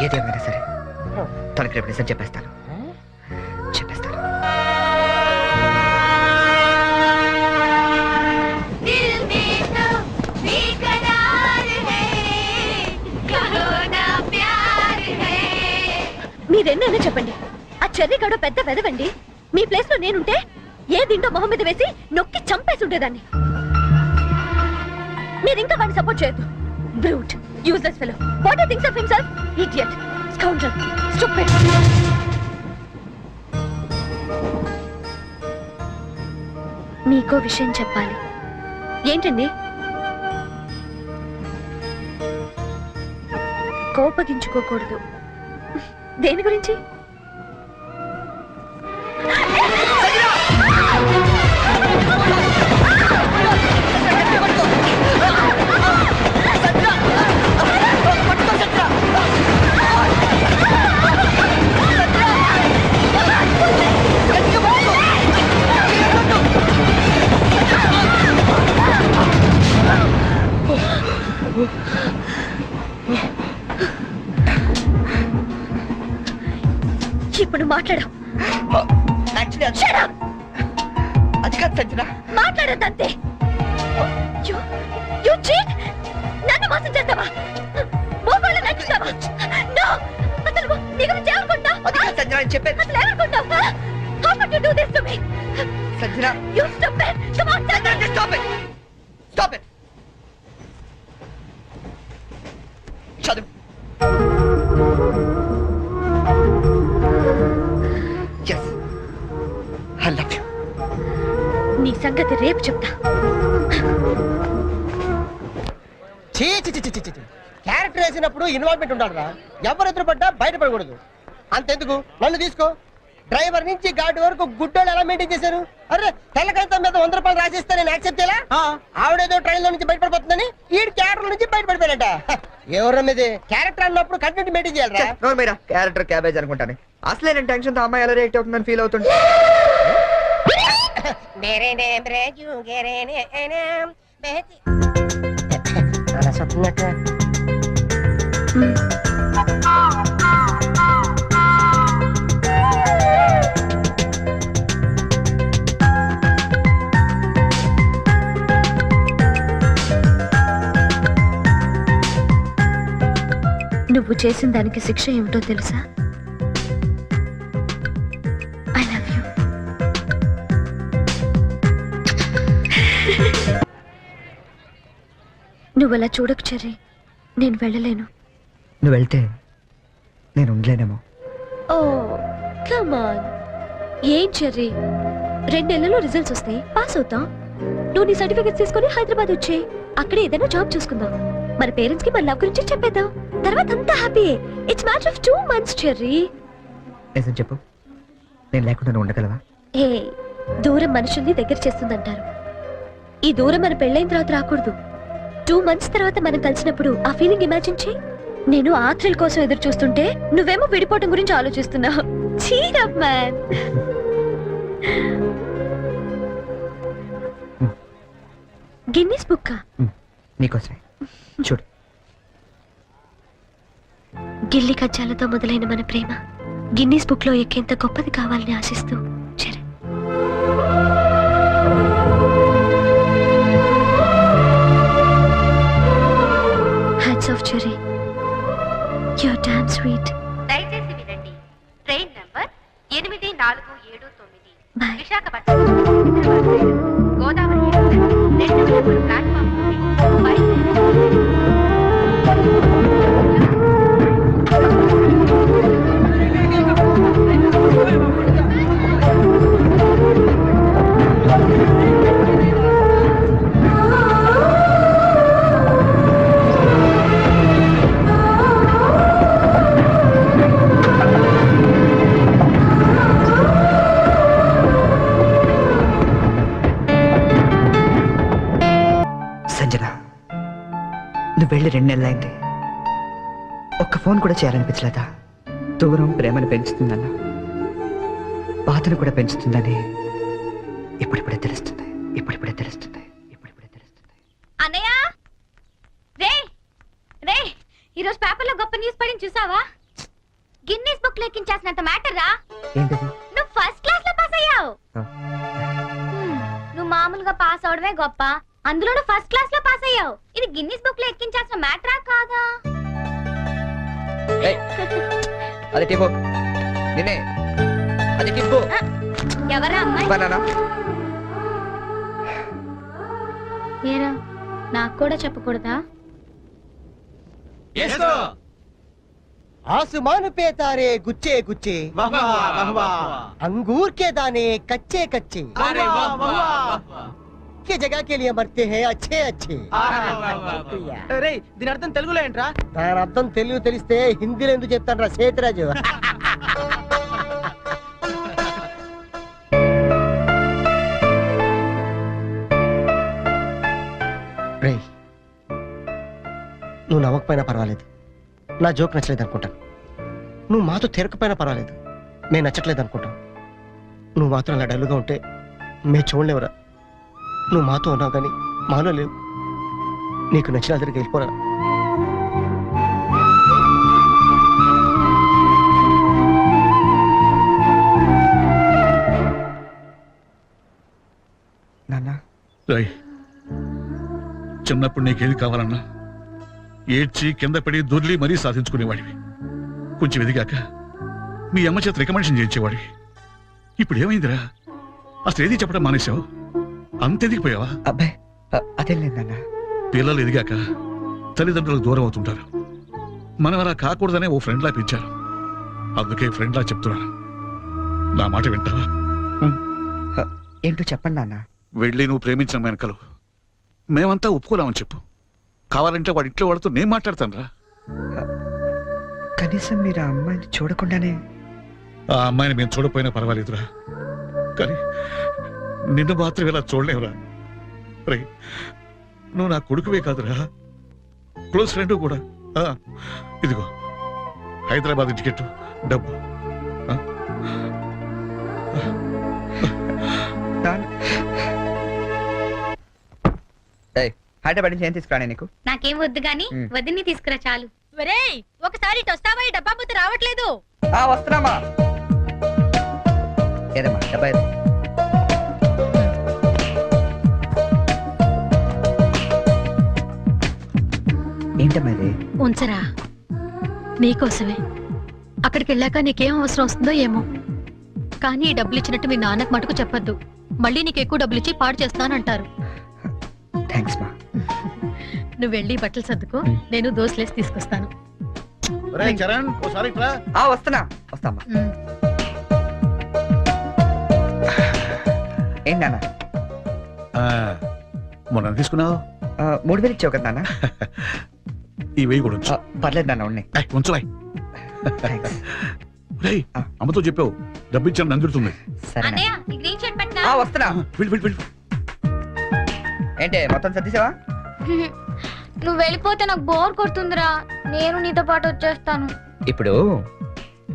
[SPEAKER 2] ఏదేమైనా సరే తనకి రేపు నిజం చెప్పేస్తాను. చెప్పేస్తాను.
[SPEAKER 10] మీరెన్నైనా చెప్పండి, ఆ చెర్రీ గడ పెద్ద వెదవండి. మీ ప్లేస్ లో నేనుంటే ఏ దిండో మొహం మీద వేసి నొక్కి చంపేసి ఉండేదాన్ని. మీరు ఇంకా వాడిని సపోర్ట్ చేయొద్దు. Brute, useless fellow. What he thinks of himself? Idiot, scoundrel, stupid. మీకో విషయం చెప్పాలి. ఏంటండి? కోపగించుకోకూడదు. దేని గురించి? మాట్లాడు.
[SPEAKER 2] Actually
[SPEAKER 10] Shut up!
[SPEAKER 2] అది కాదు సంజన.
[SPEAKER 10] మాట్లాడద్దంతే. You cheat! నన్ను మోసం చేస్తావా? మోకాళ్ళు నచ్చుతావా? No! అసలు నీ గురించి ఏమనుకుంటావు?
[SPEAKER 2] అది కాదు సంజన నేను చెప్పేది.
[SPEAKER 10] అసలు ఏమనుకుంటావు? How could you do this to me?
[SPEAKER 2] Sanjana
[SPEAKER 10] You stupid! Come on, tell me!
[SPEAKER 2] stop it. Stop it. చదువు. Yes. I love you.
[SPEAKER 10] నీ సంగతి రేపు చెప్తా.
[SPEAKER 7] క్యారెక్టర్ వేసినప్పుడు ఇన్వాల్వ్మెంట్ ఉండాలి రా. ఎవరు ఎదురుపడ్డా బయటపడకూడదు. అంతెందుకు నన్ను తీసుకో. డ్రైవర్ నుంచి గాడి వరకు గుడ్డోళ్ళు ఎలా మెయింటైన్ చేశారు? అరే తెల్లకాయతో మీద 100 రూపాయలు రాసిస్తే నేను యాక్సెప్ట్ చేయాలా? ఆవిడేదో ట్రైన్ లో నుంచి బయటపడిపోతుందని ఈ క్యారెక్టర్ నుంచి బయటపడిపోయాడట. ఎవరు మీద క్యారెక్టర్ అన్నప్పుడు కంటెంట్ మెయింటైన్ చేయాలి.
[SPEAKER 2] నోరు మీరా క్యారెక్టర్ క్యాబేజ్ అనుకుంటాను. అసలే నేను టెన్షన్ తో అమ్మాయి ఎలా రియాక్ట్ అవుతుందని ఫీల్ అవుతుంది.
[SPEAKER 10] నువ్వు చేసిన దానికి శిక్ష ఏమిటో తెలుసా? I love you. నువ్వు అలా చూడకు చెర్రీ. నేను వెళ్ళలేను.
[SPEAKER 2] నువ్వు వెళ్తే నేను ఉండలేనేమో.
[SPEAKER 10] Oh come on. ఏం చెర్రీ, 2 నెలల్లో రిజల్ట్స్ వస్తాయి, పాస్ అవుతాం. నువ్వు నీ సర్టిఫికెట్స్ తీసుకొని హైదరాబాద్ వచ్చేయి. అక్కడ ఏదైనా జాబ్ చూసుకుందాం. మన పేరెంట్స్ కి మన లవ్ గురించి చెప్పేద్దాం. తర్వాత అంతా happy. It's matter of 2 months cherry.
[SPEAKER 2] నిజం చెప్పు, నేను లేకుండా నువ్వు ఉండగలవా?
[SPEAKER 10] ఏ దూరం మనుషుల్ని దగ్గర చేస్తుందంటారు. ఈ దూరం మన పెళ్ళైన తర్వాత రాకూడదు. 2 months తర్వాత మనం కలిసినప్పుడు ఆ ఫీలింగ్ ఇమాజిన్ చేయి. నేను ఆ థ్రిల్ కోసం ఎదురు చూస్తుంటే నువ్వేమో విడిపోవటం గురించి ఆలోచిస్తున్నావు. Cheer up man. Guinness book
[SPEAKER 2] నీకోసమే. చూడు,
[SPEAKER 10] గిల్లి కజ్జాలతో మొదలైన మన ప్రేమ గిన్నీస్ బుక్ లో ఎక్కేంత గొప్పది కావాలని ఆశిస్తూ Charan. Hats off Cherry, you're damn sweet.
[SPEAKER 5] దయచేసి వినండి. ట్రైన్ నంబర్ 8479
[SPEAKER 10] బాయ్.
[SPEAKER 5] విశాఖపట్నం గోదావరి ప్లాట్ఫామ్ నుండి
[SPEAKER 2] సంజన, నువ్వు వెళ్ళి 2 నెలలైంది. ఒక్క ఫోన్ కూడా చేయాలనిపించలేదా? దూరం ప్రేమను పెంచుతుందన్న, బాధను కూడా పెంచుతుందని ఇప్పుడిప్పుడే తెలుస్తుంది.
[SPEAKER 5] అన్నయ్య రే రే, ఈరోజు పేపర్లో గొప్ప న్యూస్ పడింది చూసావా? గిన్నీస్ బుక్ లో ఎక్కించాల్సినంత మ్యాటర్ రా.
[SPEAKER 2] ఏంటది?
[SPEAKER 5] నువ్వు ఫస్ట్ క్లాస్ లో పాస్ అయ్యావు.
[SPEAKER 2] ఆ.
[SPEAKER 5] నువ్వు మామూలుగా పాస్ అవడమే గొప్ప, అందులో ఫస్ట్ క్లాస్ లో పాస్ అయ్యావు. ఇది గిన్నీస్ బుక్ లో ఎక్కించాల్సిన మ్యాటరా కాదా?
[SPEAKER 2] అది టిప్పు నిన్నే. అది టిప్పు.
[SPEAKER 5] ఎవరా అమ్మాయి?
[SPEAKER 2] బనానా.
[SPEAKER 5] ఏరా, నాకు కూడా చెప్పకూడదా?
[SPEAKER 7] आसमान पे तारे गुच्छे गुच्छे, अंगूर के दाने कच्चे कच्चे, के जगह के लिए मरते हैं अच्छे अच्छे.
[SPEAKER 8] దీని అర్థం తెలుగులో ఏంట్రా?
[SPEAKER 7] దాని అర్థం తెలుగు తెలిస్తే హిందీలో ఎందుకు చెప్తాను రా సేతురాజు. నువ్వు నవ్వకపోయినా పర్వాలేదు, నా జోక్ నచ్చలేదు అనుకుంటాను. నువ్వు మాతో తిరగకపోయినా పర్వాలేదు, మేము నచ్చట్లేదు అనుకుంటాం. నువ్వు మాత్రం అలా డల్లుగా ఉంటే మేము చూడలేవురా. నువ్వు మాతో ఉన్నావు కానీ మాలో లేవు. నీకు నచ్చిన దగ్గరికి వెళ్ళిపోరా.
[SPEAKER 3] రాయ్ చిన్నప్పుడు నీకేది కావాలన్నా ఏడ్చి కింద పడి దొర్లి మరీ సాధించుకునేవాడివి. కొంచెం ఎదిగాక మీ అమ్మ చేత రికమెండేషన్ చేయించేవాడివి. ఇప్పుడు ఏమైందిరా? అసలు ఏది చెప్పడం మానేశావు? అంత ఎదిగిపోయావా?
[SPEAKER 2] అబ్బాయి అదేం లేదన్నా.
[SPEAKER 3] పిల్లలు ఎదిగాక తల్లిదండ్రులకు దూరం అవుతుంటారు. మనం అలా కాకూడదనే ఓ ఫ్రెండ్లా పెంచారు. అందుకే ఫ్రెండ్లా చెప్తున్నాను, నా మాట వింటావా?
[SPEAKER 2] ఏంటో చెప్పండి నాన్న.
[SPEAKER 3] వెళ్ళి నువ్వు ప్రేమించిన వెనకలు మేమంతా ఒప్పుకోలేమని చెప్పు. కావాలంటే వాడి ఇంట్లో వాడితో నేను మాట్లాడతాను రా.
[SPEAKER 2] కనీసం మీరు ఆ అమ్మాయిని చూడకుండానే.
[SPEAKER 3] ఆ అమ్మాయిని మేము చూడపోయినా పర్వాలేదురా, కానీ నిన్ను మాత్రం ఇలా చూడలేవురా. రే నువ్వు నా కొడుకువే కాదురా, క్లోజ్ ఫ్రెండ్ కూడా. ఇదిగో హైదరాబాద్ టికెట్, డబ్బు.
[SPEAKER 2] హైదరాబాద్ నుంచి ఏం తీసుకురానే నీకు?
[SPEAKER 9] నాకేం వద్దు గాని వదిన్ని తీసుకురా చాలు.
[SPEAKER 5] ఒకసారి ఇటు వస్తావా? ఈ డబ్బా బుద్ధి రావట్లేదు.
[SPEAKER 2] వస్తున్నామా? ఏదమ్మా డబ్బా ఏది? ఏంటమ్మా ఇది?
[SPEAKER 10] ఉంచరా, నీకోసమే. అక్కడికి వెళ్ళాక నీకేం అవసరం వస్తుందో ఏమో, కానీ ఈ డబ్బులు ఇచ్చినట్టు మీ నాన్నకు మటుకు చెప్పొద్దు. మళ్ళీ నీకు ఎక్కువ డబ్బులు ఇచ్చి పాడు చేస్తానంటారు.
[SPEAKER 2] థ్యాంక్స్ మా.
[SPEAKER 10] నువ్వు వెళ్ళి బట్టలు సర్దుకో, నేను దోశలేసి తీసుకొస్తాను.
[SPEAKER 1] చరణ్ ఓసారి ఇట్రా.
[SPEAKER 2] వస్తున్నా వస్తామ్మా. ఏంటి నాన్న?
[SPEAKER 3] మొన్న తీసుకున్నావు
[SPEAKER 2] 3000 ఇచ్చావు కదా నాన్న?
[SPEAKER 3] ఈ వెయ్యి కూడా ఉంచు.
[SPEAKER 2] పర్లేదు నాన్న, ఉన్నాయి.
[SPEAKER 3] ఉంచురాయ్. అమ్మతో చెప్పావు డబ్బు ఇచ్చాను నందుతుంది.
[SPEAKER 2] సరే
[SPEAKER 9] అన్నయ్య నీ గ్రీన్ షర్ట్ పెట్టినా.
[SPEAKER 2] వస్తున్నా.
[SPEAKER 3] వెళ్ళి.
[SPEAKER 2] ఏంటి మొత్తం సర్దిసావా?
[SPEAKER 5] నువ్వు వెళ్ళిపోతే నాకు బోర్ కొడుతుందిరా. నేను నీతో పాటు వచ్చేస్తాను.
[SPEAKER 2] ఇప్పుడు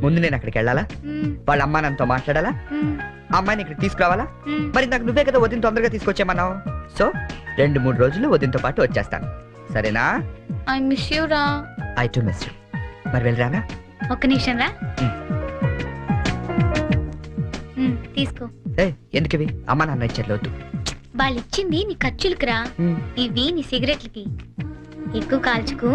[SPEAKER 2] ముందు నేను అక్కడికి వెళ్ళాలా? వాళ్ళ అమ్మా నాన్నతో మాట్లాడాలా? అమ్మాయిని ఇక్కడ తీసుకురావాలా? మరి నాకు నువ్వే కదా వదిన తొందరగా తీసుకొచ్చామన్నావు. సో 2-3 రోజులు వదినతో పాటు వచ్చేస్తాను, సరేనా?
[SPEAKER 5] ఐ మిస్ యూ రా.
[SPEAKER 2] I to miss you. మరి వెళ్ళరానా?
[SPEAKER 9] ఒక్క నిమిషం రా. తీసుకో.
[SPEAKER 2] ఎందుకు ఇవి? అమ్మా నాన్న ఇచ్చారు, వద్దు.
[SPEAKER 9] వాళ్ళు ఇచ్చింది నీ ఖర్చులకి రా, ఇవి నీ సిగరెట్లకి. ఎక్కువ కాల్చుకో.